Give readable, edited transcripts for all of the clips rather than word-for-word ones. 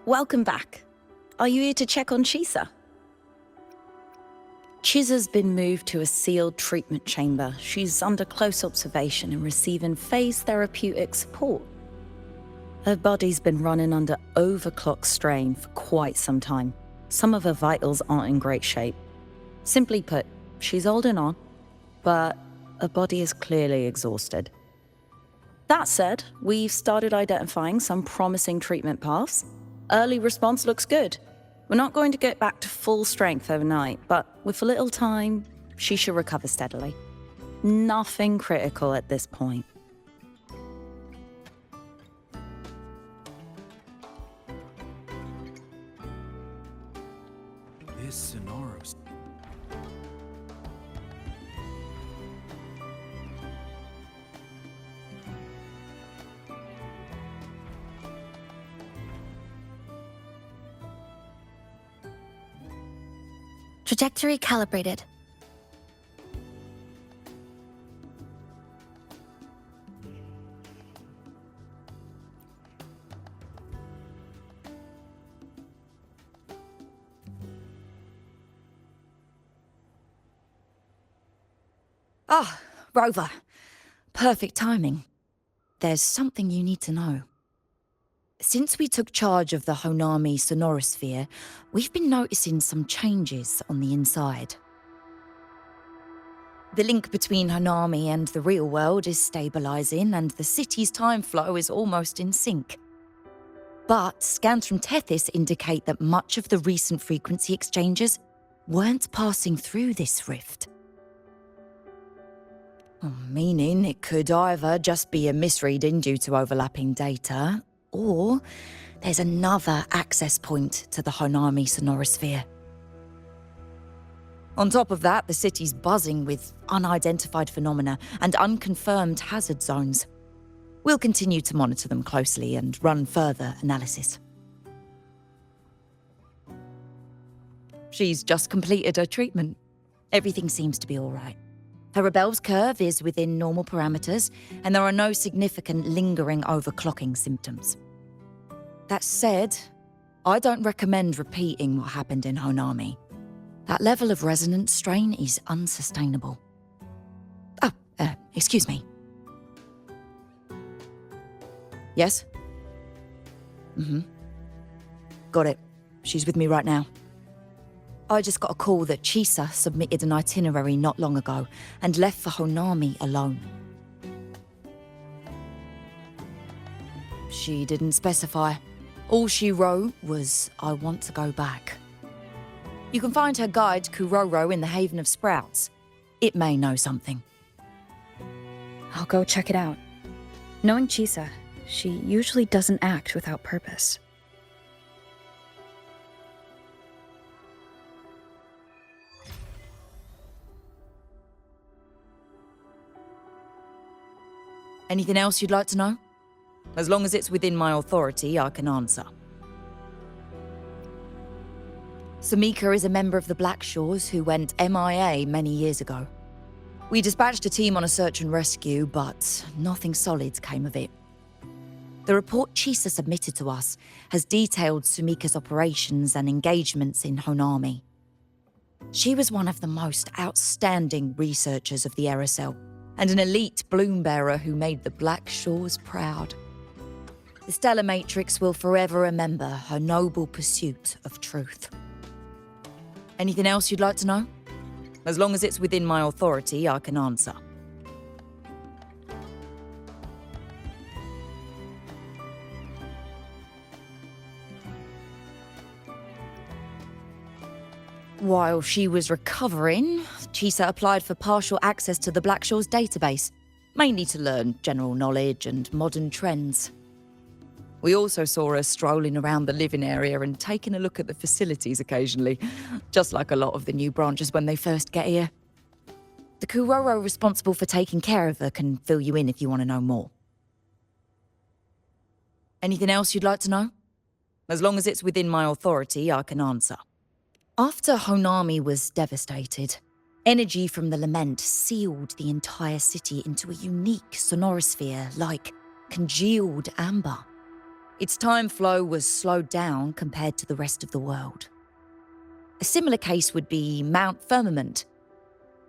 Welcome back. Are you here to check on Chisa? Chisa's been moved to a sealed treatment chamber. She's under close observation and receiving phase therapeutic support. Her body's been running under overclock strain for quite some time. Some of her vitals aren't in great shape. Simply put, she's holding on, but her body is clearly exhausted. That said, we've started identifying some promising treatment paths. Early response looks good. We're not going to get back to full strength overnight, but with a little time, she should recover steadily. Nothing critical at this point. This Sonoros. Trajectory calibrated. Ah, Rover. Perfect timing. There's something you need to know. Since we took charge of the Honami sonorosphere, we've been noticing some changes on the inside. The link between Honami and the real world is stabilizing, and the city's time flow is almost in sync. But scans from Tethys indicate that much of the recent frequency exchanges weren't passing through this rift. Meaning it could either just be a misreading due to overlapping data, or there's another access point to the Honami sonorosphere. On top of that, the city's buzzing with unidentified phenomena and unconfirmed hazard zones. We'll continue to monitor them closely and run further analysis. She's just completed her treatment. Everything seems to be all right. Her Rebel's curve is within normal parameters, and there are no significant lingering overclocking symptoms. That said, I don't recommend repeating what happened in Honami. That level of resonance strain is unsustainable. Oh, excuse me. Yes? Got it. She's with me right now. I just got a call that Chisa submitted an itinerary not long ago and left for Honami alone. She didn't specify. All she wrote was, "I want to go back." You can find her guide, Kuroro, in the Haven of Sprouts. It may know something. I'll go check it out. Knowing Chisa, she usually doesn't act without purpose. Anything else you'd like to know? As long as it's within my authority, I can answer. Samika is a member of the Blackshores who went MIA many years ago. We dispatched a team on a search and rescue, but nothing solid came of it. The report Chisa submitted to us has detailed Sumika's operations and engagements in Honami. She was one of the most outstanding researchers of the Aerosol, and an elite bloom bearer who made the Blackshores proud. The Stellar Matrix will forever remember her noble pursuit of truth. Anything else you'd like to know? As long as it's within my authority, I can answer. While she was recovering, Chisa applied for partial access to the Blackshores database, mainly to learn general knowledge and modern trends. We also saw her strolling around the living area and taking a look at the facilities occasionally, just like a lot of the new branches when they first get here. The Kuroro responsible for taking care of her can fill you in if you want to know more. Anything else you'd like to know? As long as it's within my authority, I can answer. After Honami was devastated, energy from the lament sealed the entire city into a unique sonorosphere like congealed amber. Its time flow was slowed down compared to the rest of the world. A similar case would be Mount Firmament.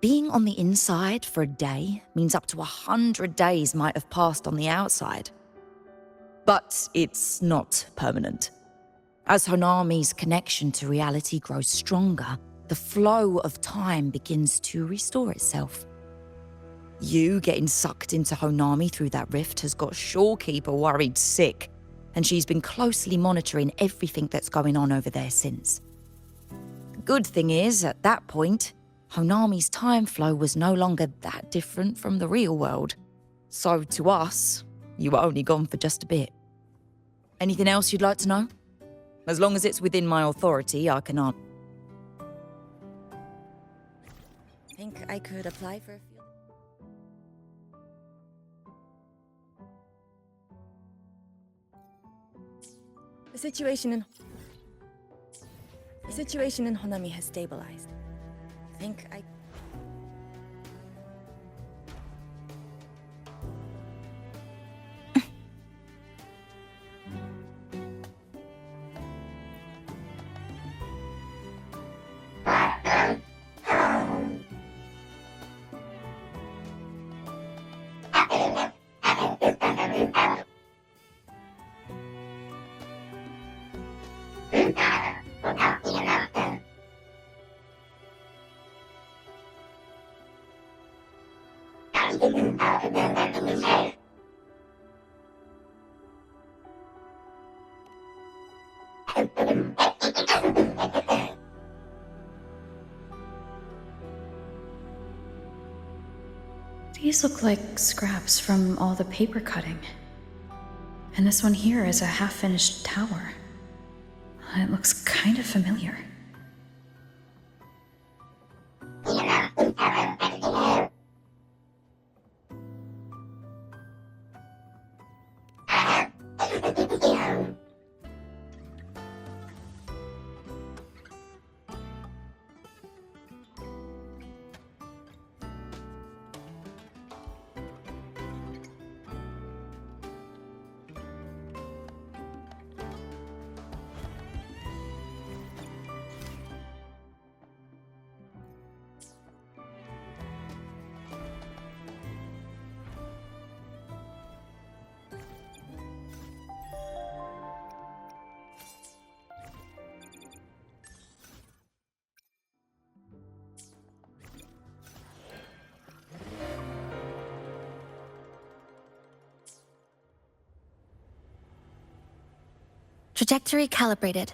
Being on the inside for a day means up to 100 days might have passed on the outside. But it's not permanent. As Honami's connection to reality grows stronger, the flow of time begins to restore itself. You getting sucked into Honami through that rift has got Shorekeeper worried sick, and she's been closely monitoring everything that's going on over there since. The good thing is, at that point, Honami's time flow was no longer that different from the real world. So to us, you were only gone for just a bit. Anything else you'd like to know? As long as it's within my authority, I can answer. Think I could apply for a few... The situation in Honami has stabilized. I think I... These look like scraps from all the paper cutting. And this one here is a half-finished tower. It looks kind of familiar. Trajectory calibrated.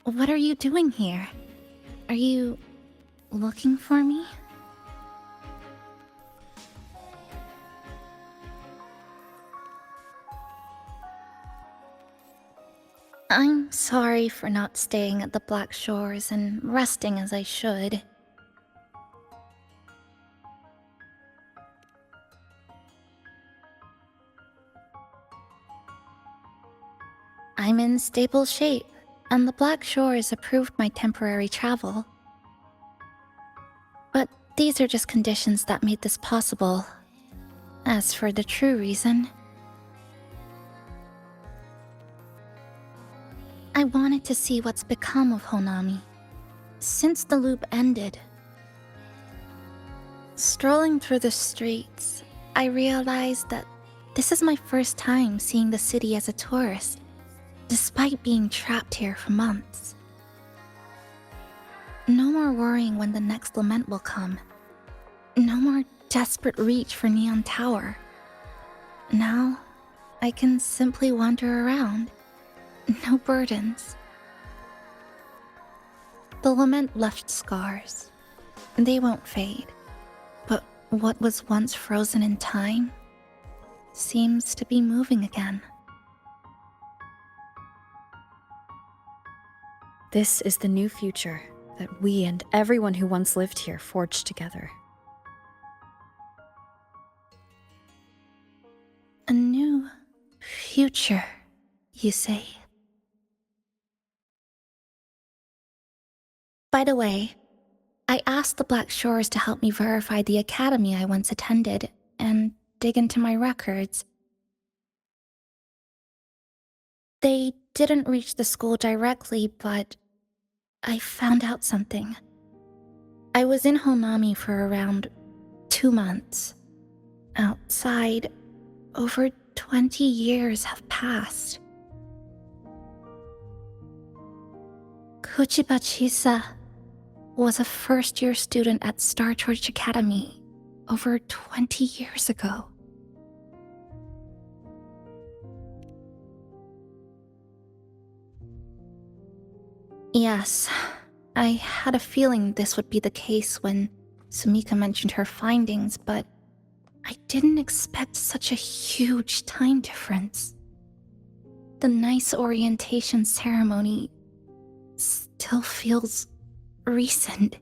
What are you doing here? Are you looking for me? I'm sorry for not staying at the Black Shores and resting as I should. I'm in stable shape, and the Black Shores approved my temporary travel. But these are just conditions that made this possible. As for the true reason, I wanted to see what's become of Honami. Since the loop ended, strolling through the streets, I realized that this is my first time seeing the city as a tourist, despite being trapped here for months. No more worrying when the next lament will come. No more desperate reach for Neon Tower. Now, I can simply wander around. No burdens. The lament left scars. They won't fade. But what was once frozen in time seems to be moving again. This is the new future that we and everyone who once lived here forged together. A new future, you say? By the way, I asked the Black Shores to help me verify the academy I once attended and dig into my records. They didn't reach the school directly, but I found out something. I was in Honami for around 2 months. Outside, over 20 years have passed. Kuchiba Chisa was a first-year student at Star Church Academy over 20 years ago. Yes, I had a feeling this would be the case when Sumika mentioned her findings, but I didn't expect such a huge time difference. The nice orientation ceremony still feels recent,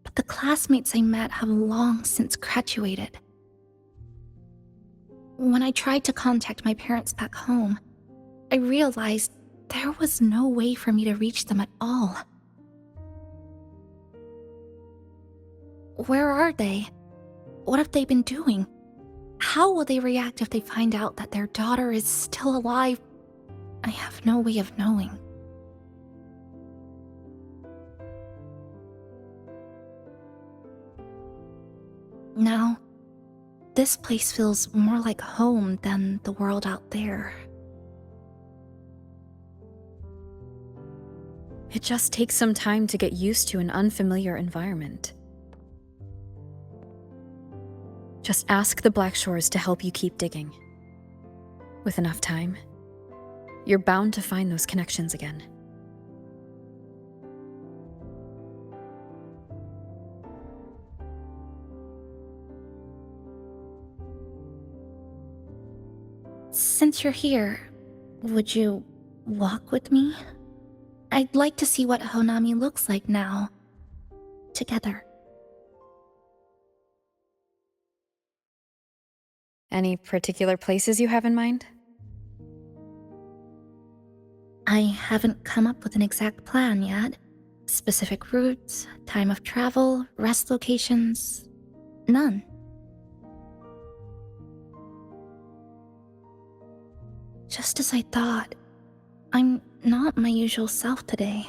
but the classmates I met have long since graduated. When I tried to contact my parents back home, I realized there was no way for me to reach them at all. Where are they? What have they been doing? How will they react if they find out that their daughter is still alive? I have no way of knowing. Now, this place feels more like home than the world out there. It just takes some time to get used to an unfamiliar environment. Just ask the Black Shores to help you keep digging. With enough time, you're bound to find those connections again. Since you're here, would you walk with me? I'd like to see what Honami looks like now. Together. Any particular places you have in mind? I haven't come up with an exact plan yet. Specific routes, time of travel, rest locations, none. Just as I thought, I'm not my usual self today.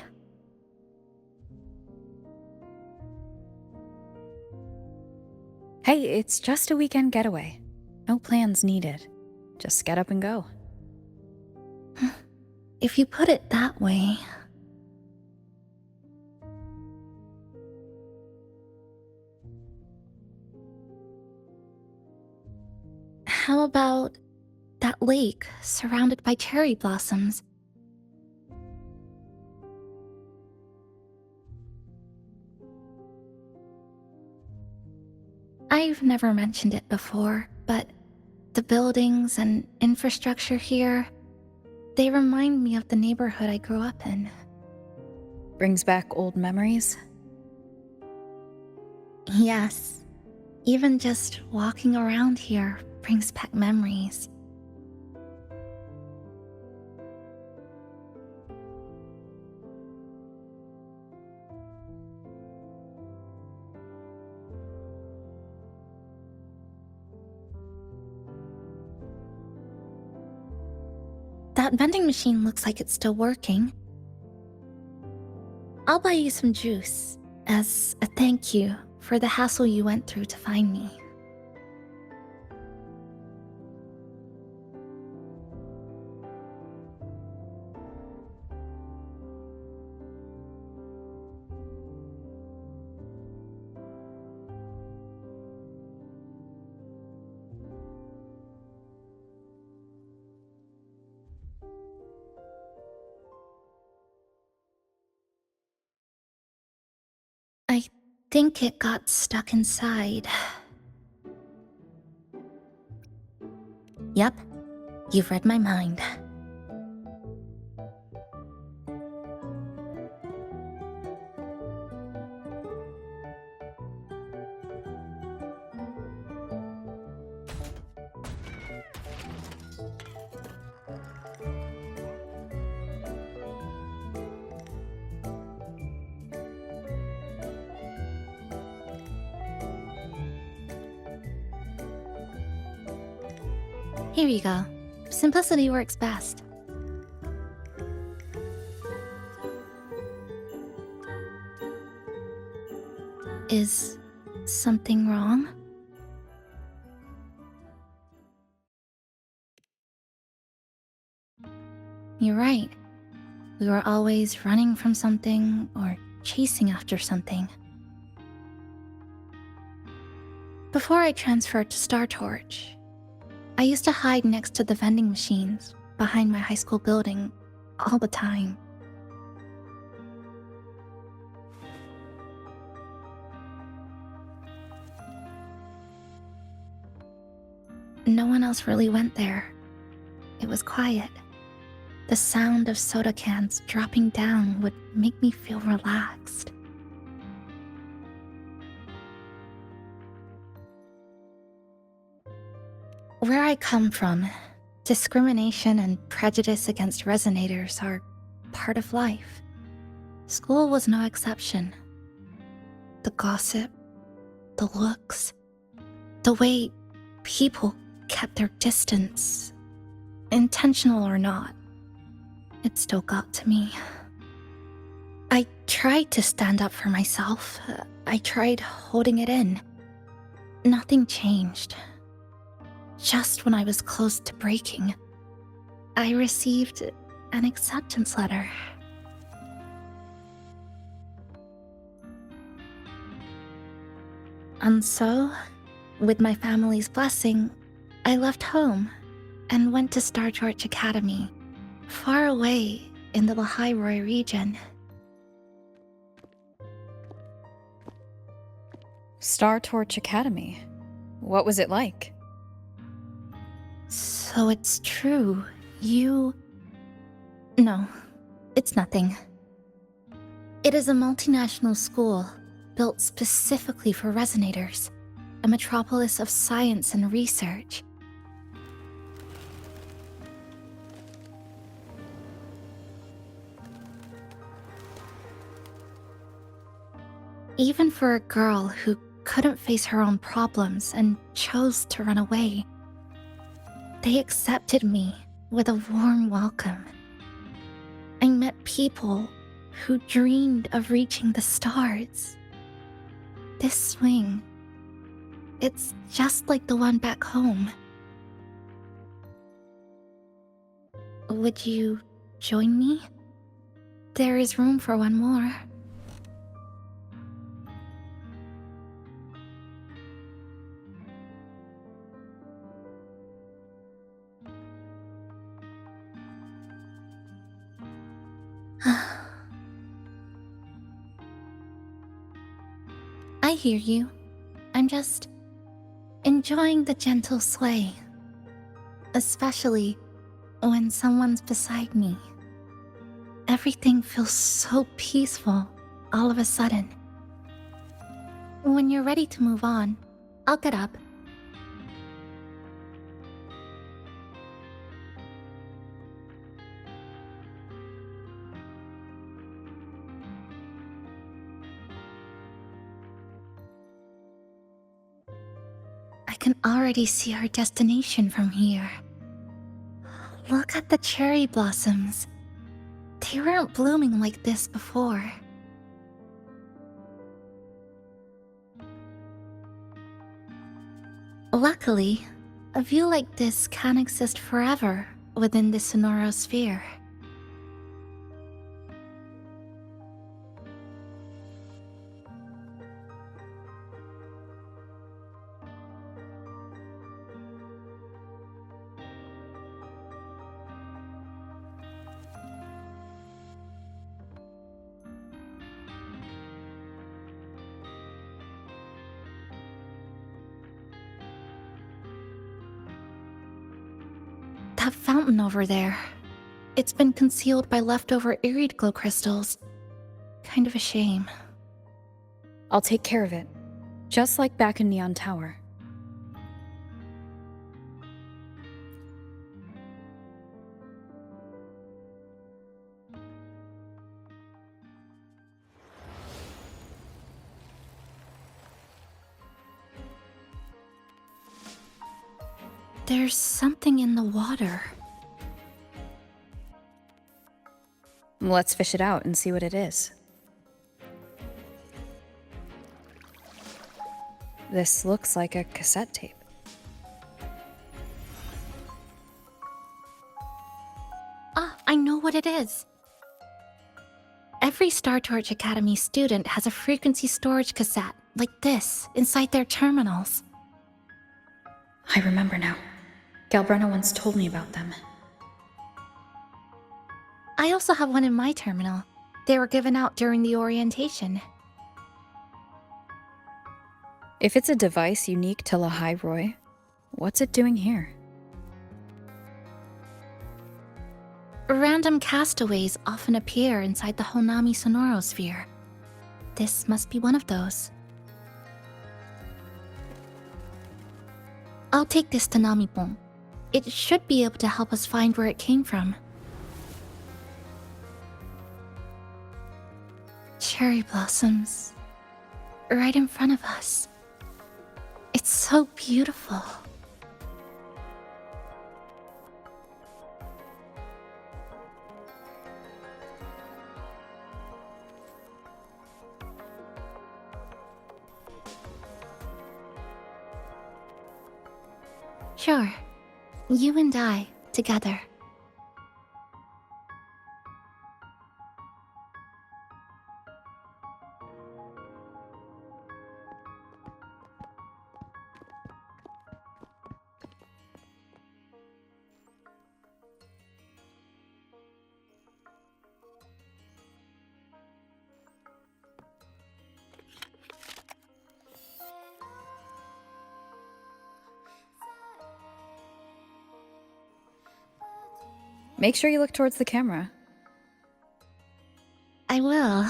Hey, it's just a weekend getaway. No plans needed. Just get up and go. If you put it that way. How about that lake surrounded by cherry blossoms? I've never mentioned it before, but the buildings and infrastructure here, they remind me of the neighborhood I grew up in. Brings back old memories? Yes, even just walking around here brings back memories. That vending machine looks like it's still working. I'll buy you some juice as a thank you for the hassle you went through to find me. I think it got stuck inside. Yep, you've read my mind. Here you go. Simplicity works best. Is something wrong? You're right. We were always running from something or chasing after something. Before I transferred to Star Torch, I used to hide next to the vending machines behind my high school building all the time. No one else really went there. It was quiet. The sound of soda cans dropping down would make me feel relaxed. Where I come from, discrimination and prejudice against resonators are part of life. School was no exception. The gossip, the looks, the way people kept their distance, intentional or not, it still got to me. I tried to stand up for myself. I tried holding it in. Nothing changed. Just when I was close to breaking, I received an acceptance letter. And so, with my family's blessing, I left home and went to Star Torch Academy, far away in the Lahairoi region. Star Torch Academy. What was it like? So it's true, you... No, it's nothing. It is a multinational school built specifically for resonators, a metropolis of science and research. Even for a girl who couldn't face her own problems and chose to run away, they accepted me with a warm welcome. I met people who dreamed of reaching the stars. This swing, it's just like the one back home. Would you join me? There is room for one more. I hear you. I'm just enjoying the gentle sway, especially when someone's beside me. Everything feels so peaceful all of a sudden. When you're ready to move on, I'll get up. I can already see our destination from here. Look at the cherry blossoms. They weren't blooming like this before. Luckily, a view like this can exist forever within the Sonoro sphere. That fountain over there. It's been concealed by leftover irid glow crystals. Kind of a shame. I'll take care of it. Just like back in Neon Tower. There's something in the water. Let's fish it out and see what it is. This looks like a cassette tape. Ah, I know what it is. Every Star Torch Academy student has a frequency storage cassette like this inside their terminals. I remember now. Galbrenna once told me about them. I also have one in my terminal. They were given out during the orientation. If it's a device unique to Lahai Roy, what's it doing here? Random castaways often appear inside the Honami Sonoro sphere. This must be one of those. I'll take this to Namipon. It should be able to help us find where it came from. Cherry blossoms. Right in front of us. It's so beautiful. Sure. You and I, together. Make sure you look towards the camera. I will.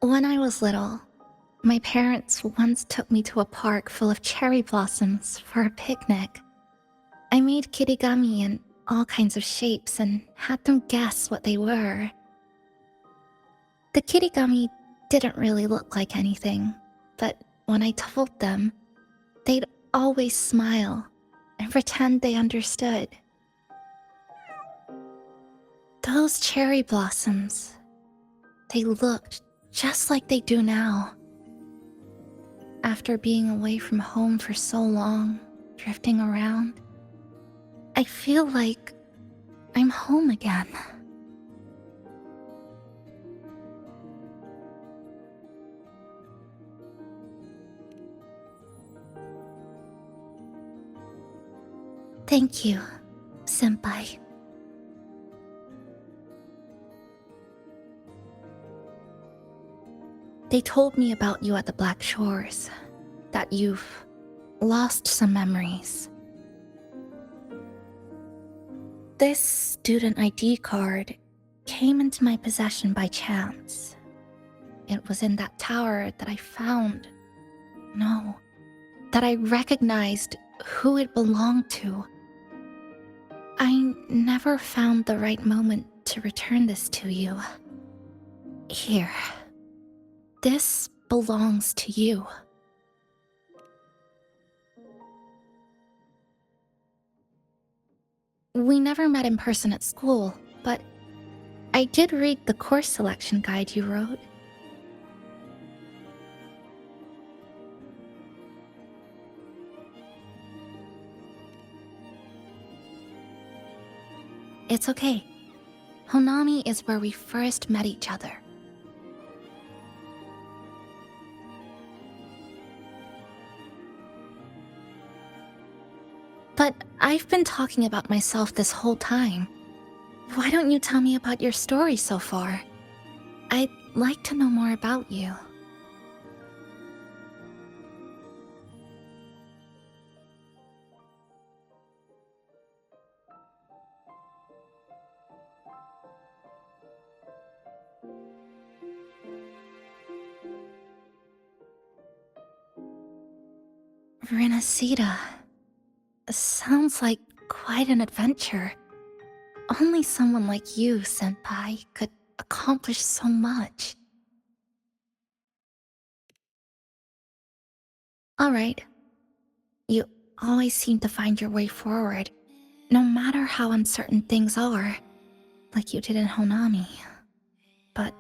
When I was little, my parents once took me to a park full of cherry blossoms for a picnic. I made kirigami in all kinds of shapes and had them guess what they were. The kirigami didn't really look like anything, but when I told them, they'd always smile and pretend they understood. Those cherry blossoms, they looked just like they do now. After being away from home for so long, drifting around, I feel like I'm home again. Thank you, Senpai. They told me about you at the Black Shores, that you've lost some memories. This student ID card came into my possession by chance. It was in that tower that I found. No, that I recognized who it belonged to. I never found the right moment to return this to you. Here. This belongs to you. We never met in person at school, but I did read the course selection guide you wrote. It's okay. Honami is where we first met each other. But I've been talking about myself this whole time. Why don't you tell me about your story so far? I'd like to know more about you. Renacida. Sounds like quite an adventure. Only someone like you, Senpai, could accomplish so much. Alright. You always seem to find your way forward, no matter how uncertain things are, like you did in Honami. But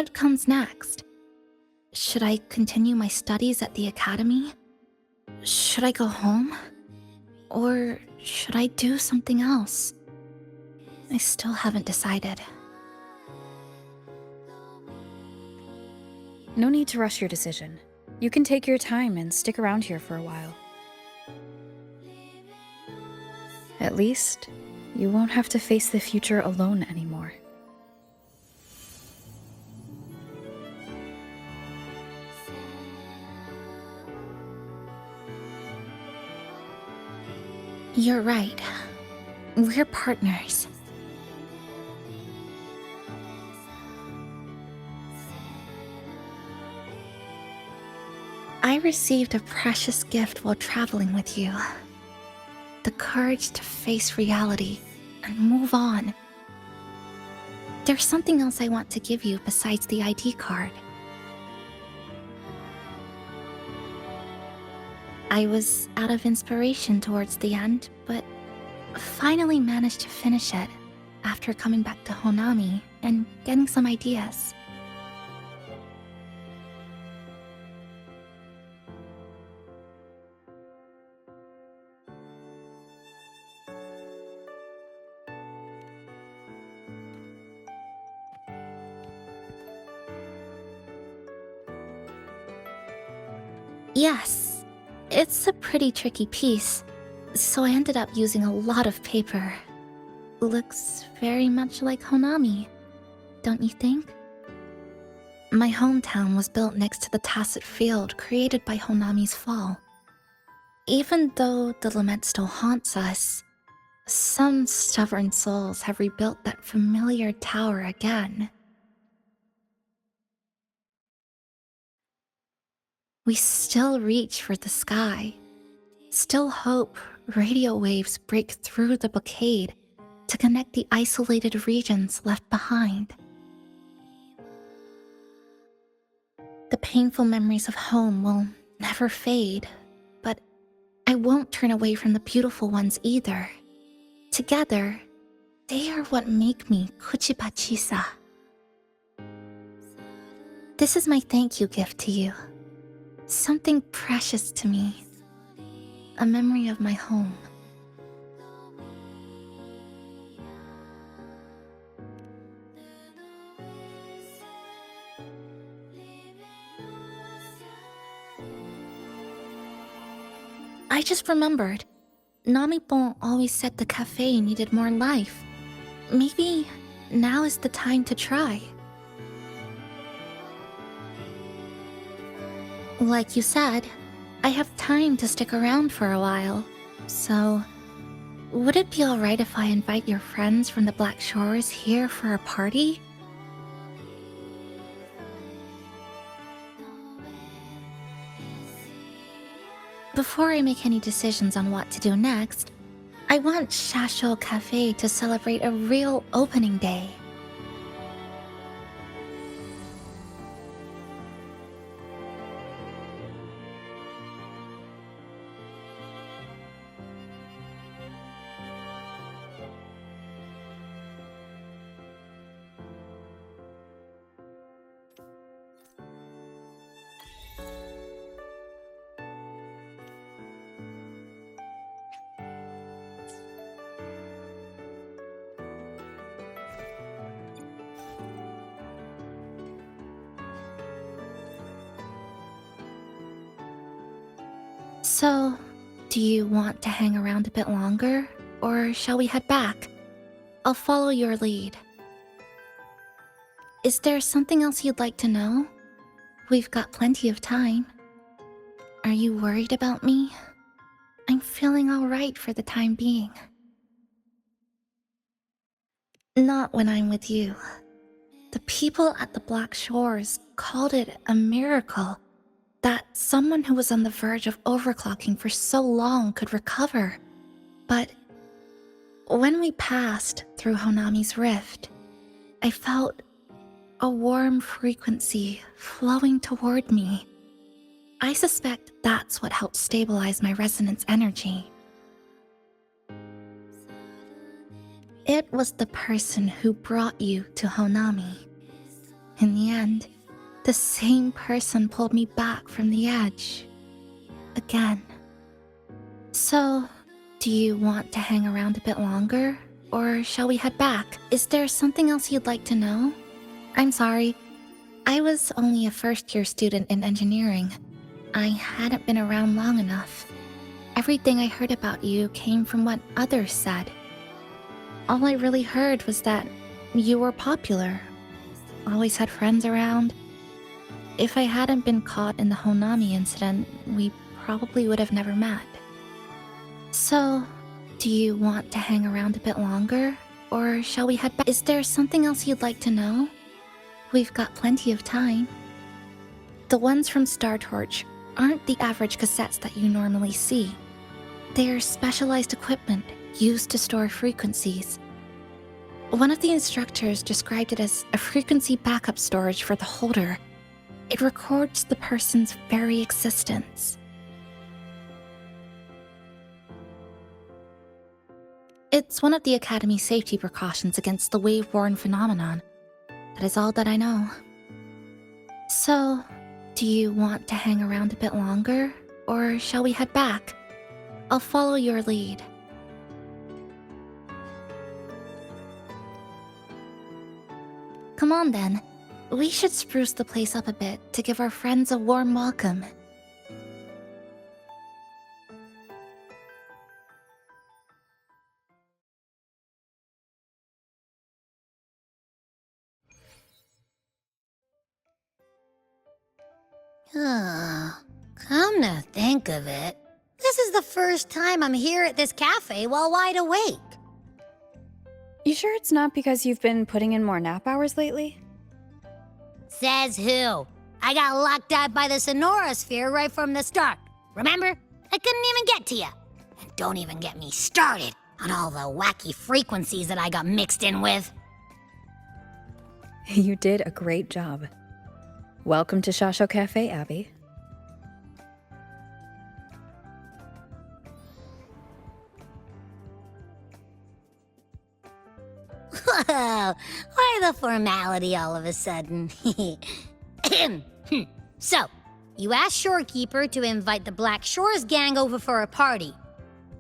What comes next? Should I continue my studies at the academy? Should I go home? Or should I do something else? I still haven't decided. No need to rush your decision. You can take your time and stick around here for a while. At least, you won't have to face the future alone anymore. You're right. We're partners. I received a precious gift while traveling with you. The courage to face reality and move on. There's something else I want to give you besides the ID card. I was out of inspiration towards the end, but finally managed to finish it after coming back to Honami and getting some ideas. Yes, it's a pretty tricky piece, so I ended up using a lot of paper. Looks very much like Honami, don't you think? My hometown was built next to the tacit field created by Honami's fall. Even though the lament still haunts us, some stubborn souls have rebuilt that familiar tower again. We still reach for the sky, still hope radio waves break through the blockade to connect the isolated regions left behind. The painful memories of home will never fade, but I won't turn away from the beautiful ones either. Together, they are what make me Kuchipachisa. This is my thank you gift to you. Something precious to me. A memory of my home. I just remembered. Namipon always said the cafe needed more life. Maybe now is the time to try. Like you said, I have time to stick around for a while, so would it be alright if I invite your friends from the Black Shores here for a party? Before I make any decisions on what to do next, I want Shasho Cafe to celebrate a real opening day. So, do you want to hang around a bit longer, or shall we head back? I'll follow your lead. Is there something else you'd like to know? We've got plenty of time. Are you worried about me? I'm feeling alright for the time being. Not when I'm with you. The people at the Black Shores called it a miracle that someone who was on the verge of overclocking for so long could recover. But when we passed through Honami's rift, I felt a warm frequency flowing toward me. I suspect that's what helped stabilize my resonance energy. It was the person who brought you to Honami. In the end, the same person pulled me back from the edge. Again. So, do you want to hang around a bit longer, or shall we head back? Is there something else you'd like to know? I'm sorry. I was only a first-year student in engineering. I hadn't been around long enough. Everything I heard about you came from what others said. All I really heard was that you were popular. Always had friends around. If I hadn't been caught in the Honami incident, we probably would have never met. So, do you want to hang around a bit longer, or shall we head back? Is there something else you'd like to know? We've got plenty of time. The ones from Star Torch aren't the average cassettes that you normally see. They're specialized equipment used to store frequencies. One of the instructors described it as a frequency backup storage for the holder. It records the person's very existence. It's one of the Academy's safety precautions against the wave-borne phenomenon. That is all that I know. So, do you want to hang around a bit longer, or shall we head back? I'll follow your lead. Come on then. We should spruce the place up a bit to give our friends a warm welcome. Come to think of it, this is the first time I'm here at this cafe while wide awake. You sure it's not because you've been putting in more nap hours lately? Says who? I got locked out by the Sonorosphere right from the start. Remember? I couldn't even get to you. And don't even get me started on all the wacky frequencies that I got mixed in with. You did a great job. Welcome to Shasho Cafe, Abby. Whoa, why the formality all of a sudden? So, you asked Shorekeeper to invite the Black Shores gang over for a party.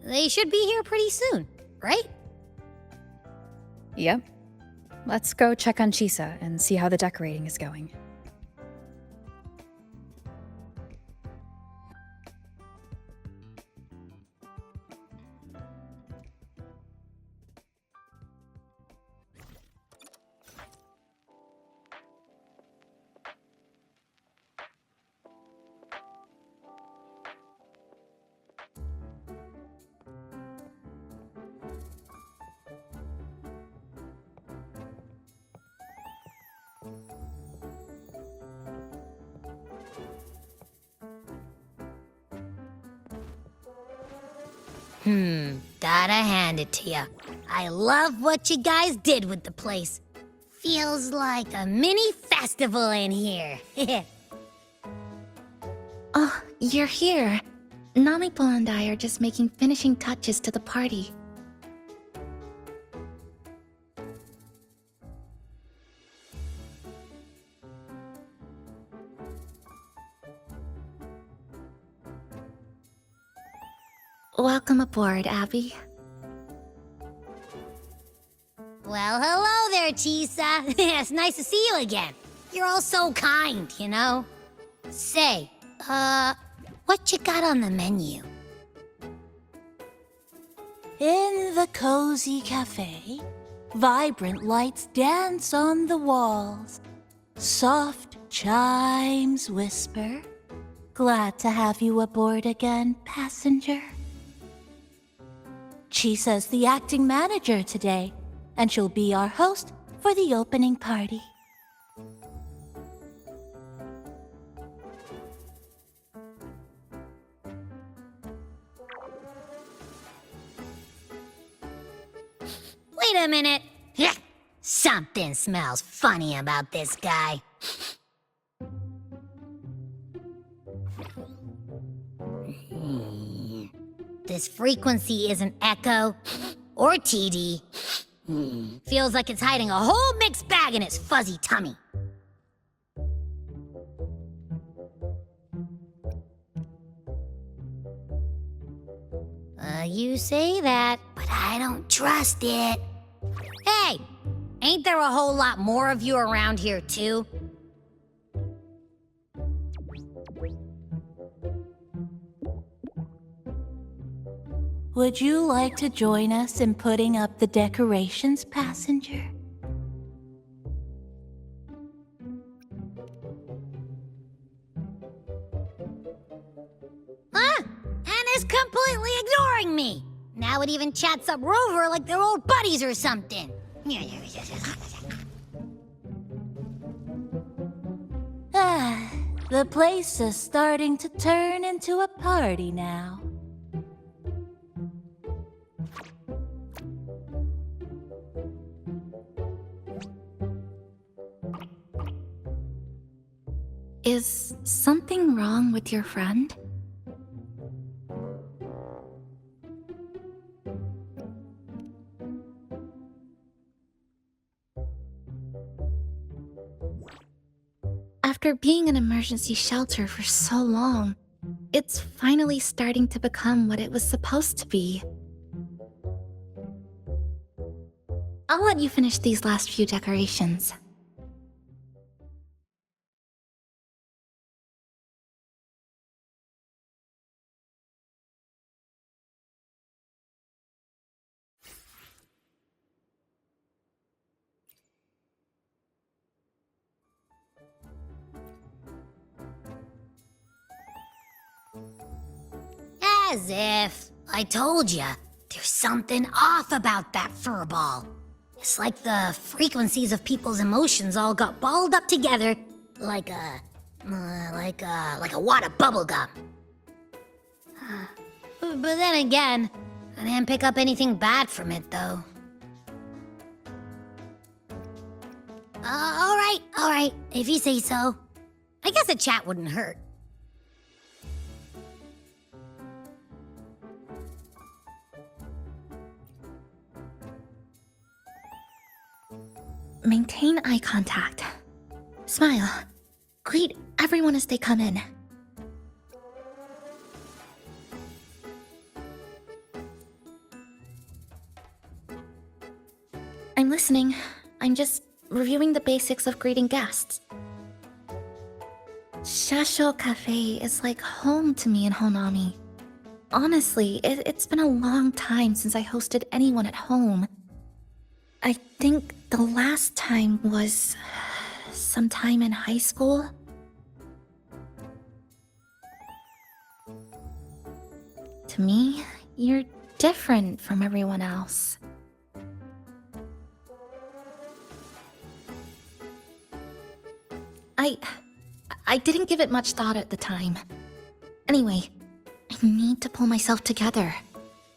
They should be here pretty soon, right? Yep. Let's go check on Chisa and see how the decorating is going. Gotta hand it to ya. I love what you guys did with the place. Feels like a mini festival in here. Oh, you're here. Namipo and I are just making finishing touches to the party. Welcome aboard, Abby. Well, hello there, Chisa. It's nice to see you again. You're all so kind, you know? Say, what you got on the menu? In the cozy cafe, vibrant lights dance on the walls. Soft chimes whisper. Glad to have you aboard again, passenger. Chisa's the acting manager today, and she'll be our host for the opening party. Wait a minute. Something smells funny about this guy. This frequency isn't echo or TD. Feels like it's hiding a whole mixed bag in its fuzzy tummy. You say that, but I don't trust it. Hey, ain't there a whole lot more of you around here too? Would you like to join us in putting up the decorations, passenger? Huh? Anna's completely ignoring me. Now it even chats up Rover like they're old buddies or something. The place is starting to turn into a party now. Is something wrong with your friend? After being an emergency shelter for so long, it's finally starting to become what it was supposed to be. I'll let you finish these last few decorations. As if. I told ya, there's something off about that furball. It's like the frequencies of people's emotions all got balled up together like a wad of bubblegum. But then again, I didn't pick up anything bad from it, though. All right, if you say so. I guess a chat wouldn't hurt. Maintain eye contact. Smile. Greet everyone as they come in. I'm listening. I'm just reviewing the basics of greeting guests. Shasho Cafe is like home to me in Honami. Honestly, it's been a long time since I hosted anyone at home. I think the last time was sometime in high school. To me, you're different from everyone else. I didn't give it much thought at the time. Anyway, I need to pull myself together.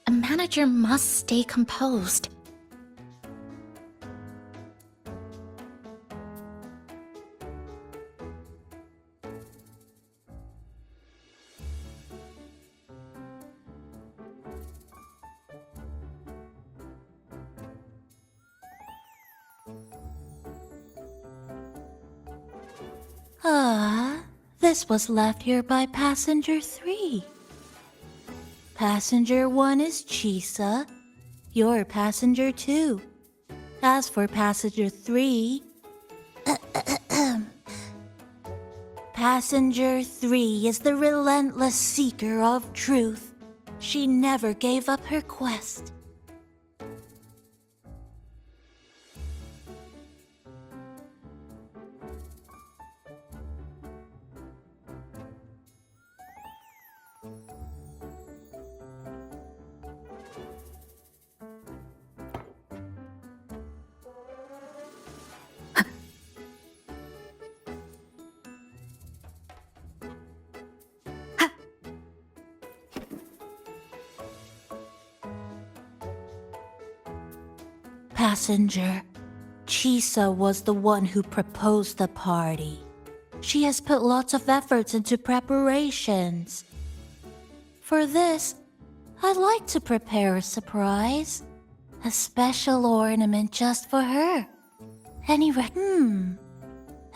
A manager must stay composed. This was left here by Passenger 3. Passenger 1 is Chisa. You're Passenger 2. As for Passenger 3... Passenger 3 is the relentless seeker of truth. She never gave up her quest. Passenger, Chisa was the one who proposed the party. She has put lots of efforts into preparations. For this, I'd like to prepare a surprise. A special ornament just for her.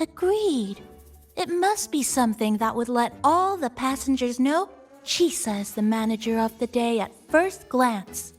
Agreed. It must be something that would let all the passengers know Chisa is the manager of the day at first glance.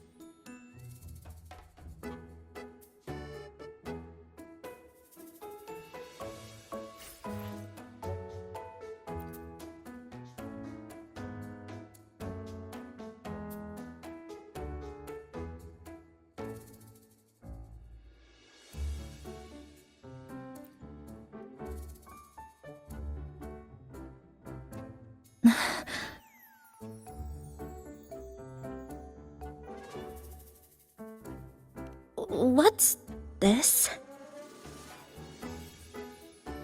What's this?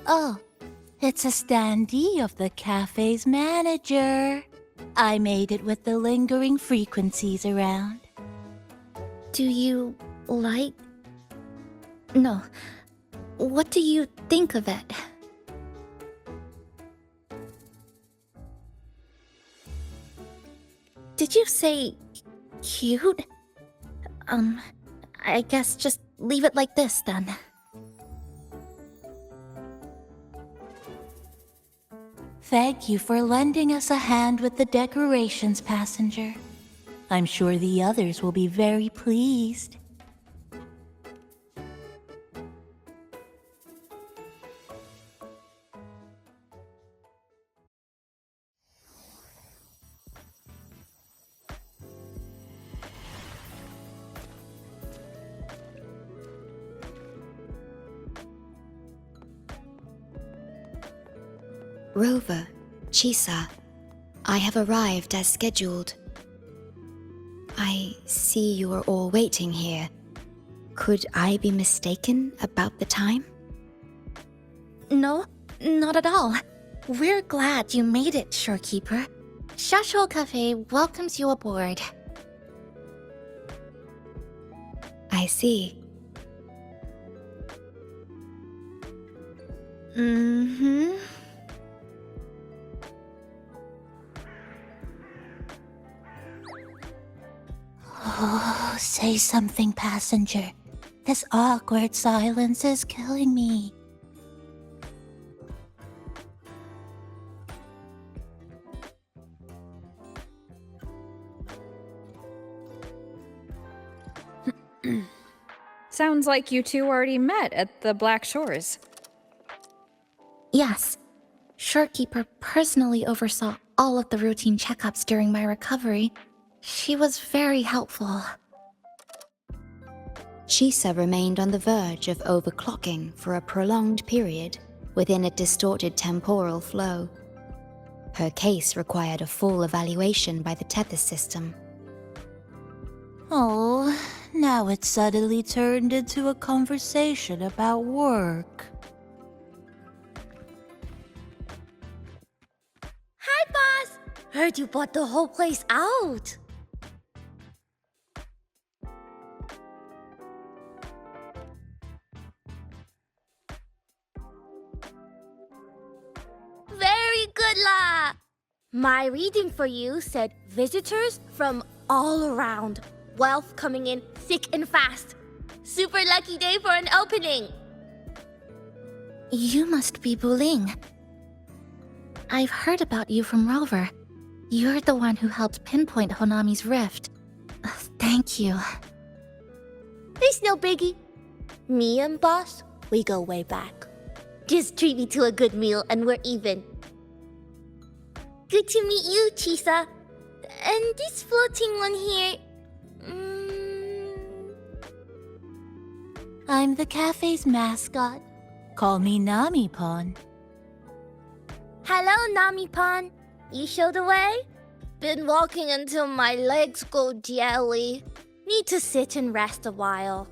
Oh, it's a standee of the cafe's manager. I made it with the lingering frequencies around. Do you like... No. What do you think of it? Did you say... cute? I guess just leave it like this then. Thank you for lending us a hand with the decorations, Passenger. I'm sure the others will be very pleased. Rover, Chisa, I have arrived as scheduled. I see you are all waiting here. Could I be mistaken about the time? No, not at all. We're glad you made it, Shorekeeper. Shashol Cafe welcomes you aboard. I see. Oh, say something, Passenger. This awkward silence is killing me. Sounds like you two already met at the Black Shores. Yes. Shorekeeper personally oversaw all of the routine checkups during my recovery. She was very helpful. Chisa remained on the verge of overclocking for a prolonged period within a distorted temporal flow. Her case required a full evaluation by the tether system. Oh, now it's suddenly turned into a conversation about work. heard you bought the whole place out. Very good, La. My reading for you said visitors from all around. Wealth coming in thick and fast. Super lucky day for an opening. You must be Buling. I've heard about you from Rover. You're the one who helped pinpoint Honami's rift. Thank you. It's no biggie. Me and Boss, we go way back. Just treat me to a good meal and we're even. Good to meet you, Chisa. And this floating one here... I'm the cafe's mascot. Call me Nami-pon. Hello, Nami-pan. You show the way? Been walking until my legs go jelly. Need to sit and rest a while.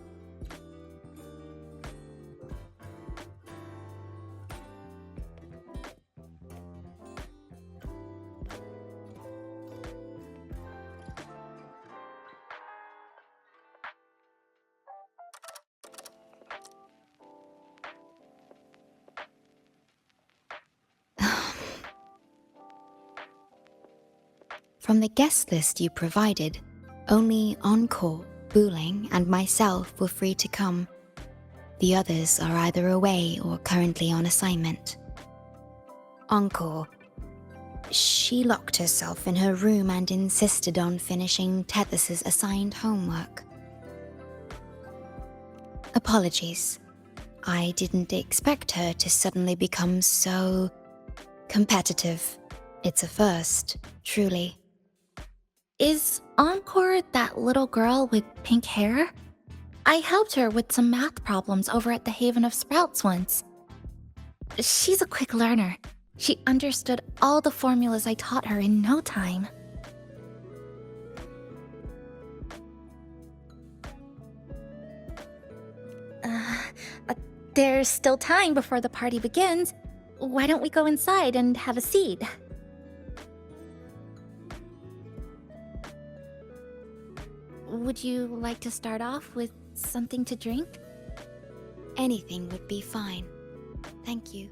From the guest list you provided, only Encore, Buling, and myself were free to come. The others are either away or currently on assignment. Encore. She locked herself in her room and insisted on finishing Tethys's assigned homework. Apologies. I didn't expect her to suddenly become so competitive. It's a first, truly. Is Encore that little girl with pink hair? I helped her with some math problems over at the Haven of Sprouts once. She's a quick learner. She understood all the formulas I taught her in no time. There's still time before the party begins. Why don't we go inside and have a seat? Would you like to start off with something to drink? Anything would be fine. Thank you.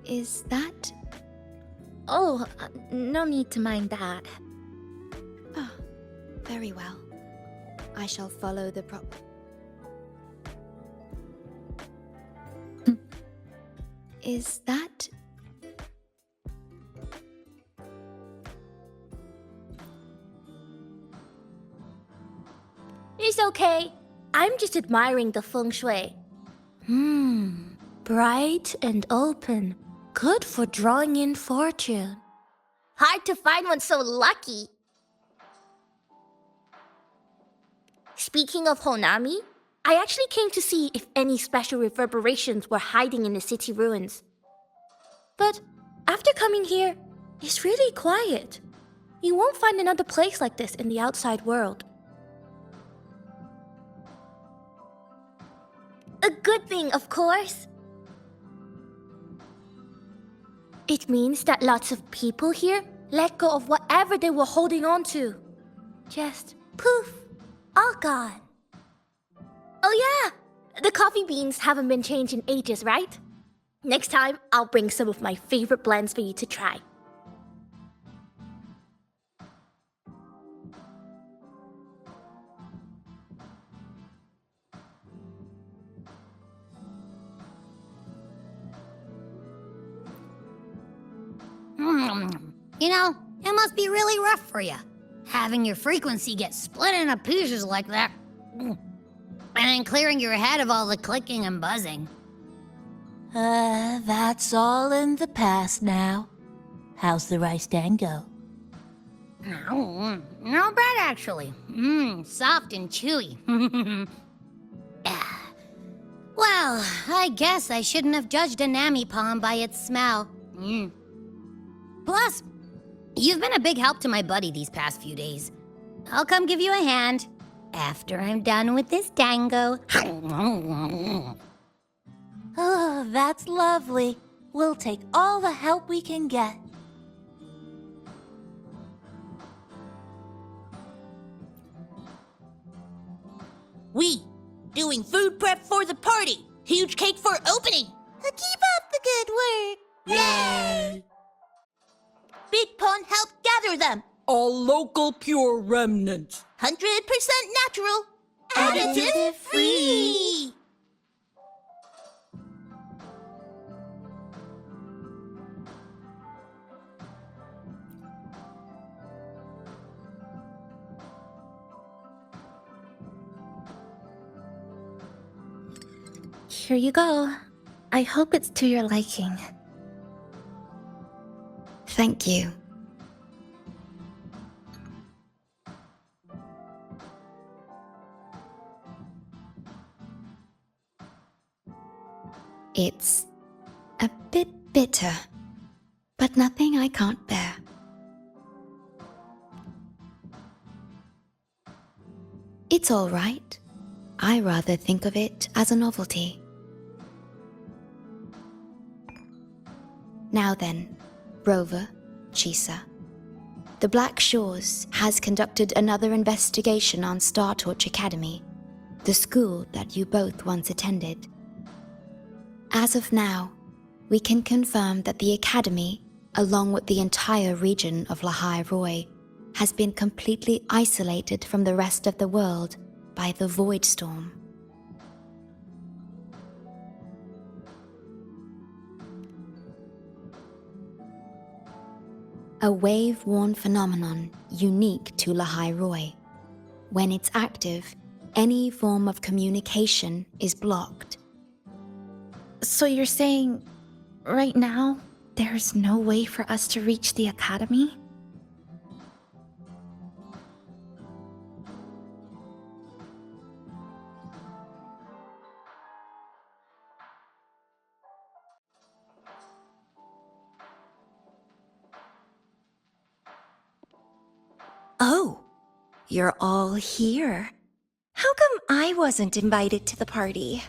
Is that... Oh, no need to mind that. Oh, very well. I shall follow the Is that... It's okay. I'm just admiring the feng shui. Bright and open. Good for drawing in fortune. Hard to find one so lucky. Speaking of Honami, I actually came to see if any special reverberations were hiding in the city ruins. But after coming here, it's really quiet. You won't find another place like this in the outside world. A good thing, of course. It means that lots of people here let go of whatever they were holding on to. Just poof, all gone. Oh yeah, the coffee beans haven't been changed in ages, right? Next time, I'll bring some of my favorite blends for you to try. You know, it must be really rough for you, having your frequency get split into pieces like that. And then clearing your head of all the clicking and buzzing. That's all in the past now. How's the rice dango? No, not bad actually. Soft and chewy. Well, I guess I shouldn't have judged a Nami palm by its smell. Plus, you've been a big help to my buddy these past few days. I'll come give you a hand after I'm done with this dango. Oh, that's lovely. We'll take all the help we can get. We doing food prep for the party. Huge cake for opening. Keep up the good work. Yay! Big Pond help gather them. All local pure remnants. 100% natural. Additive free. Here you go. I hope it's to your liking. Thank you. It's a bit bitter, but nothing I can't bear. It's all right. I rather think of it as a novelty. Now then, Rover, Chisa. The Black Shores has conducted another investigation on Star Torch Academy, the school that you both once attended. As of now, we can confirm that the Academy, along with the entire region of Lahai Roi, has been completely isolated from the rest of the world by the Void Storm. A wave-worn phenomenon unique to Lahai Roi. When it's active, any form of communication is blocked. So you're saying, right now, there's no way for us to reach the Academy? Oh, you're all here. How come I wasn't invited to the party?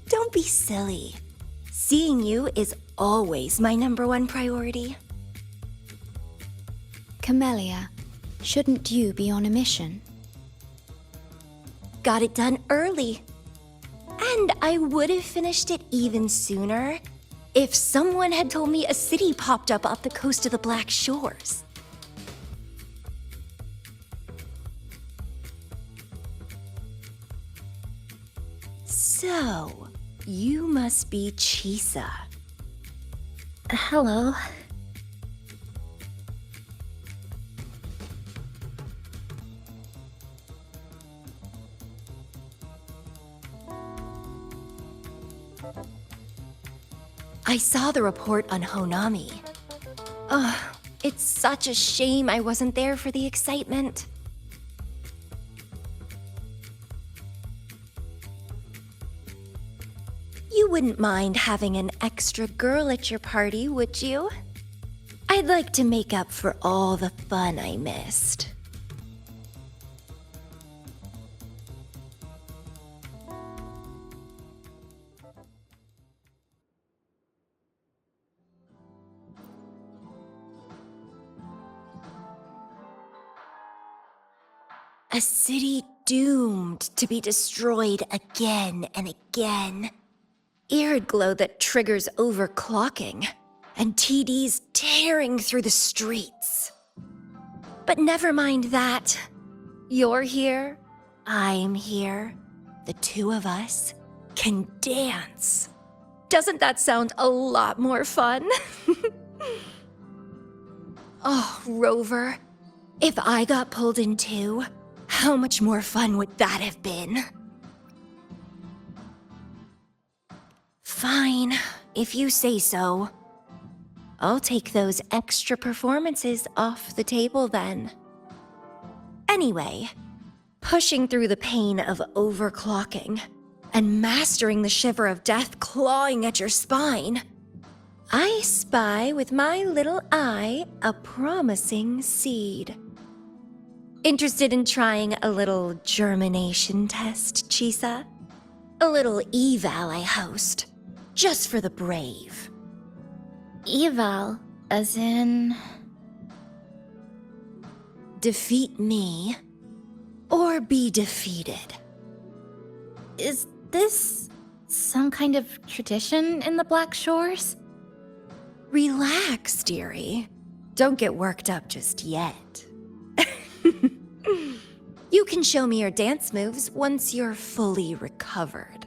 Don't be silly. Seeing you is always my #1 priority. Camellia, shouldn't you be on a mission? Got it done early. And I would have finished it even sooner if someone had told me a city popped up off the coast of the Black Shores. So, you must be Chisa. Hello. I saw the report on Honami. Ugh, it's such a shame I wasn't there for the excitement. You wouldn't mind having an extra girl at your party, would you? I'd like to make up for all the fun I missed. A city doomed to be destroyed again and again. Eerid glow that triggers overclocking, and TDs tearing through the streets. But never mind that. You're here, I'm here. The two of us can dance. Doesn't that sound a lot more fun? Oh, Rover, if I got pulled in too, how much more fun would that have been? Fine, if you say so. I'll take those extra performances off the table then. Anyway, pushing through the pain of overclocking and mastering the shiver of death clawing at your spine, I spy with my little eye a promising seed. Interested in trying a little germination test, Chisa? A little eval I host, just for the brave. Eval, as in... Defeat me, or be defeated. Is this some kind of tradition in the Black Shores? Relax, dearie. Don't get worked up just yet. You can show me your dance moves once you're fully recovered.